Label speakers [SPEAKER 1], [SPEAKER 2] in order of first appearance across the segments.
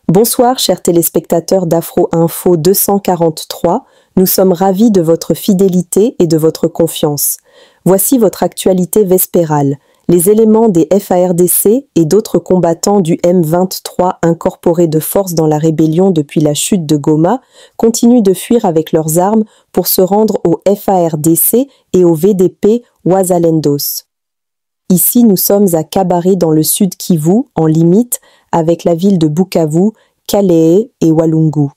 [SPEAKER 1] Bonsoir chers téléspectateurs d'Afro Info 243, nous sommes ravis de votre fidélité et de votre confiance. Voici votre actualité vespérale. Les éléments des FARDC et d'autres combattants du M23 incorporés de force dans la rébellion depuis la chute de Goma continuent de fuir avec leurs armes pour se rendre au FARDC et au VDP Ouazalendos. Ici, nous sommes à Kabare dans le sud Kivu, en limite avec la ville de Bukavu, Kalehe et Walungu.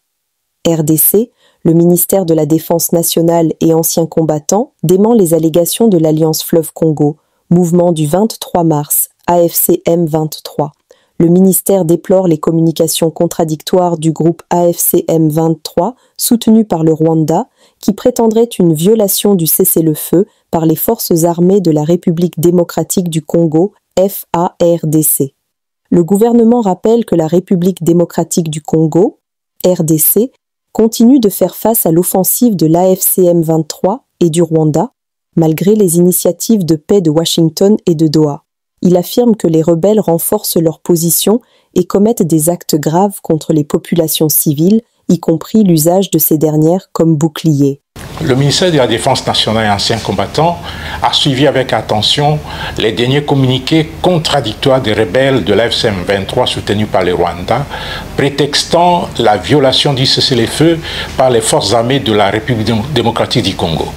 [SPEAKER 1] RDC, le ministère de la Défense nationale et anciens combattants, dément les allégations de l'Alliance Fleuve Congo, mouvement du 23 mars, AFC M23. Le ministère déplore les communications contradictoires du groupe AFC M23, soutenu par le Rwanda, qui prétendrait une violation du cessez-le-feu par les forces armées de la République démocratique du Congo, FARDC. Le gouvernement rappelle que la République démocratique du Congo, RDC, continue de faire face à l'offensive de l'AFC M23 et du Rwanda, malgré les initiatives de paix de Washington et de Doha. Il affirme que les rebelles renforcent leur position et commettent des actes graves contre les populations civiles, y compris l'usage de ces dernières comme boucliers.
[SPEAKER 2] Le ministère de la Défense nationale et anciens combattants a suivi avec attention les derniers communiqués contradictoires des rebelles de l'AFC M23 soutenus par le Rwanda, prétextant la violation du cessez-le-feu par les forces armées de la République démocratique du Congo.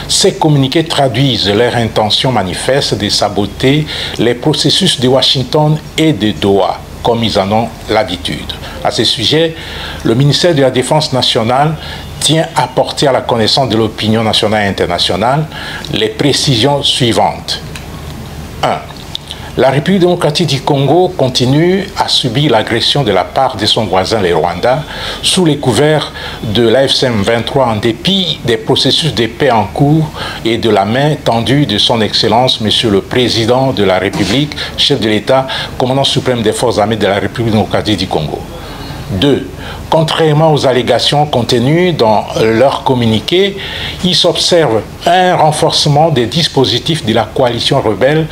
[SPEAKER 2] Ces communiqués traduisent leur intention manifeste de saboter les processus de Washington et de Doha, comme ils en ont l'habitude. À ce sujet, le ministère de la Défense nationale tient à porter à la connaissance de l'opinion nationale et internationale les précisions suivantes. 1. La République démocratique du Congo continue à subir l'agression de la part de son voisin, le Rwanda, sous les couverts de l'AFC M23 en dépit des processus de paix en cours et de la main tendue de son Excellence, Monsieur le Président de la République, chef de l'État, commandant suprême des forces armées de la République démocratique du Congo. 2. Contrairement aux allégations contenues dans leur communiqué, il s'observe un renforcement des dispositifs de la coalition rebelle,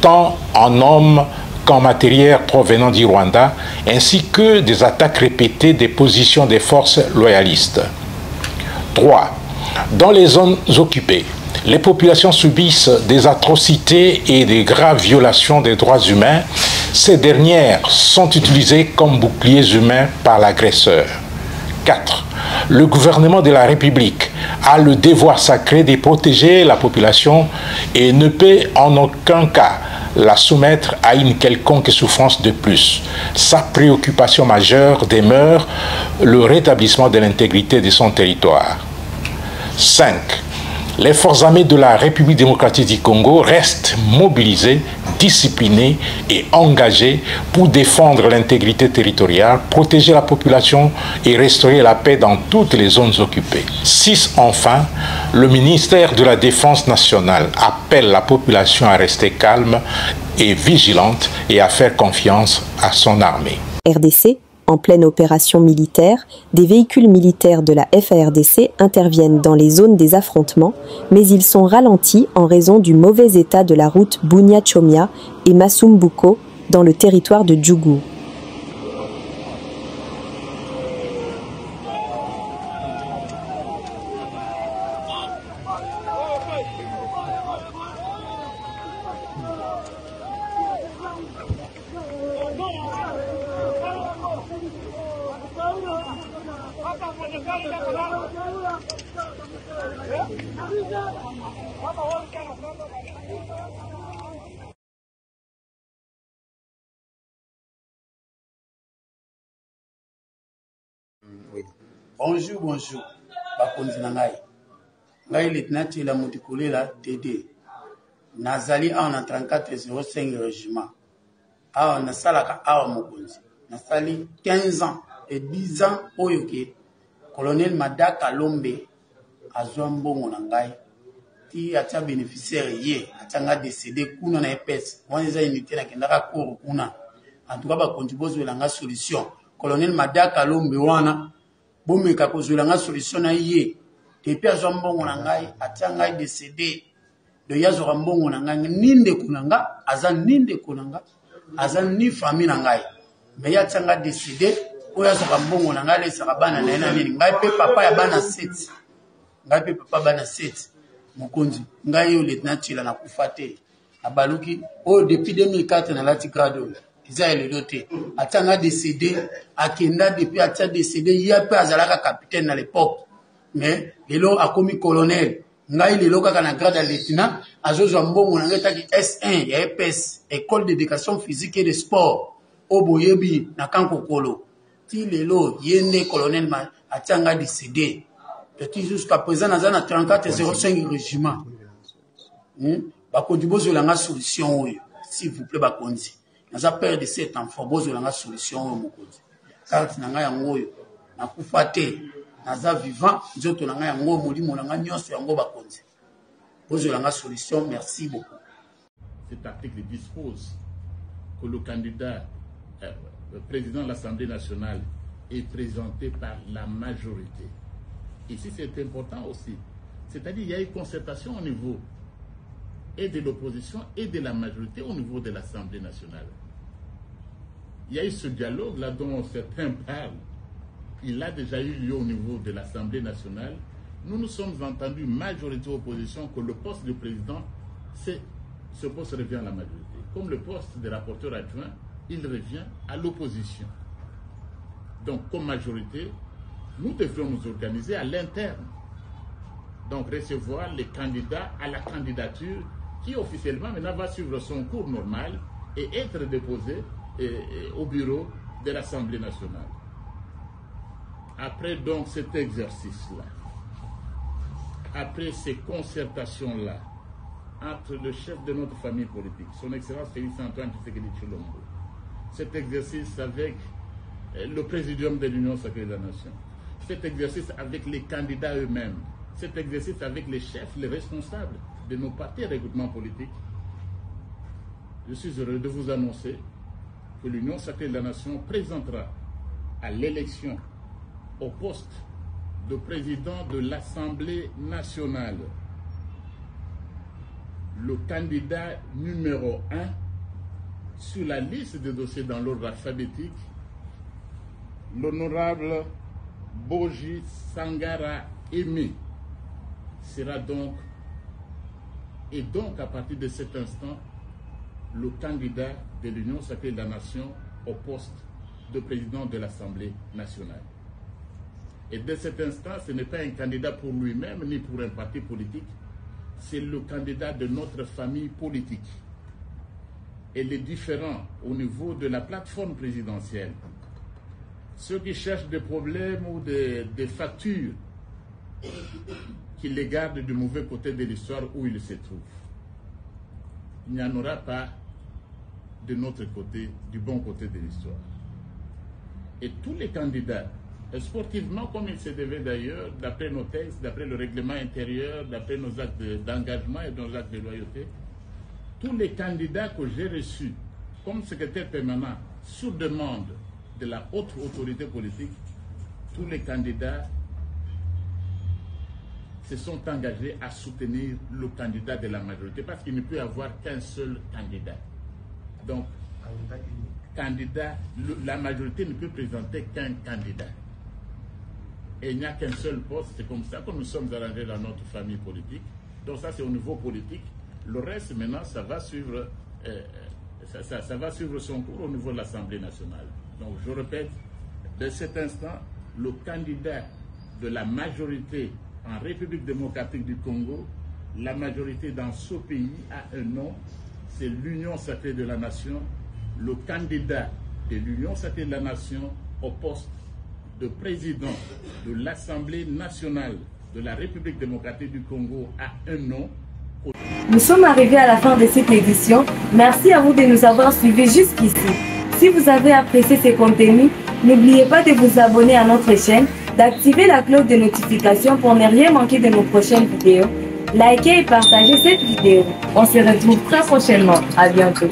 [SPEAKER 2] tant en hommes qu'en matériel provenant du Rwanda, ainsi que des attaques répétées des positions des forces loyalistes. 3. Dans les zones occupées, les populations subissent des atrocités et des graves violations des droits humains. Ces dernières sont utilisées comme boucliers humains par l'agresseur. 4. Le gouvernement de la République a le devoir sacré de protéger la population et ne peut en aucun cas la soumettre à une quelconque souffrance de plus. Sa préoccupation majeure demeure le rétablissement de l'intégrité de son territoire. 5. Les forces armées de la République démocratique du Congo restent mobilisées, disciplinées et engagées pour défendre l'intégrité territoriale, protéger la population et restaurer la paix dans toutes les zones occupées. 6. Enfin, le ministère de la Défense nationale appelle la population à rester calme et vigilante et à faire confiance à son armée.
[SPEAKER 1] RDC. En pleine opération militaire, des véhicules militaires de la FARDC interviennent dans les zones des affrontements, mais ils sont ralentis en raison du mauvais état de la route Bunia-Chomia et Masumbuko dans le territoire de Djougou.
[SPEAKER 3] Bonjour, bonjour. Bakonzi na ngai. Ngai lieutenant Tila Mutikulela TD. Nazali awa na 3405 régiment. Awa nasalaka awa mokonzi. Nasali 15 ans et 10 ans oyoke. Colonel Madaka Lombe azwa mbongo na ngai. Ti atia bénéficiaire ye, atanga décédé kuna na EPS. Wanza unité na kendaka kuru kuna. En tout cas bakonzi bozwela nga solution. Colonel Madaka Lombe wana bomeka kozwela nga solution na ye. Depuis azwa mbongo na ngai, atia ngai décédé. De yazora mbongo na ngai ninde kunanga, aza ninde kunanga, aza ni famille na ngai. Mais ya tanga décédé oyo azoka mbongo na ngai alesaka bana na ye na nini ngai mpe papa ya bana 7 ngai mpe papa bana 7 mokonzi ngai oyo lieutenant Tshila nakufa te abaluki oyo depuis 2004 nalati grade oyo eza elelo te atia nga décédé akenda depuis atia décédé ye mpe azalaka capitaine na l'époque mais lelo akomi colonel ngai lelo kaka na grade ya lieutenant azozwa mbongo na ngai taki S1 ya EPS école d'éducation physique et de sport o boyebi na kankokolo ti lelo ye nde colonel atia nga décédé petit jusqu'à présent naza na 3405 régiment bakondi bozwela nga solution oyo s'il vous plaît bakondi naza père de 7 enfants bozwela nga solution oyo mokonzi carte na nga yango oyo nakufa te naza vivant nzoto na nga yango molimo na nga nyonso yango bakonzi bozwela nga solution merci beaucoup.
[SPEAKER 4] Cet article dispose que le candidat président de l'Assemblée nationale est présenté par la majorité. Ici, c'est important aussi. C'est-à-dire qu'il y a une concertation au niveau et de l'opposition et de la majorité au niveau de l'Assemblée nationale. Il y a eu ce dialogue-là dont certains parlent. Il a déjà eu lieu au niveau de l'Assemblée nationale. Nous nous sommes entendus, majorité opposition, que le poste de président, ce poste revient à la majorité. Comme le poste de rapporteur adjoint, il revient à l'opposition. Donc, comme majorité, nous devrions nous organiser à l'interne. Donc, recevoir les candidats à la candidature qui officiellement maintenant va suivre son cours normal et être déposé au bureau de l'Assemblée nationale. Après donc cet exercice-là, après ces concertations-là, entre le chef de notre famille politique, son Excellence Félix Antoine Tshisekedi Tshilombo, cet exercice avec le présidium de l'Union sacrée de la Nation, cet exercice avec les candidats eux-mêmes, cet exercice avec les chefs, les responsables de nos partis et regroupements politiques, je suis heureux de vous annoncer que l'Union sacrée de la Nation présentera à l'élection au poste de président de l'Assemblée nationale le candidat numéro 1 sur la liste des dossiers dans l'ordre alphabétique, l'honorable Boji Sangara Aimé sera donc, et donc à partir de cet instant, le candidat de l'Union sacrée de la Nation au poste de président de l'Assemblée nationale. Et dès cet instant, ce n'est pas un candidat pour lui-même ni pour un parti politique, c'est le candidat de notre famille politique. Et les différents au niveau de la plateforme présidentielle, ceux qui cherchent des problèmes ou des factures, qui les gardent du mauvais côté de l'histoire où ils se trouvent. Il n'y en aura pas de notre côté, du bon côté de l'histoire. Et tous les candidats, sportivement comme il se devait d'ailleurs, d'après nos textes, d'après le règlement intérieur, d'après nos actes d'engagement et nos actes de loyauté, tous les candidats que j'ai reçus comme secrétaire permanent sur demande de la haute autorité politique, tous les candidats se sont engagés à soutenir le candidat de la majorité parce qu'il ne peut y avoir qu'un seul candidat. Donc, la majorité ne peut présenter qu'un candidat. Et il n'y a qu'un seul poste, c'est comme ça que nous sommes arrangés dans notre famille politique. Donc ça c'est au niveau politique. Le reste maintenant, ça va suivre, ça va suivre son cours au niveau de l'Assemblée nationale. Donc je répète, de cet instant, le candidat de la majorité en République démocratique du Congo, la majorité dans ce pays a un nom, c'est l'Union sacrée de la Nation. Le candidat de l'Union sacrée de la Nation au poste de président de l'Assemblée nationale de la République démocratique du Congo a un nom.
[SPEAKER 5] Nous sommes arrivés à la fin de cette édition. Merci à vous de nous avoir suivis jusqu'ici. Si vous avez apprécié ces contenus, n'oubliez pas de vous abonner à notre chaîne, d'activer la cloche de notification pour ne rien manquer de nos prochaines vidéos. Likez et partagez cette vidéo. On se retrouve très prochainement. À bientôt.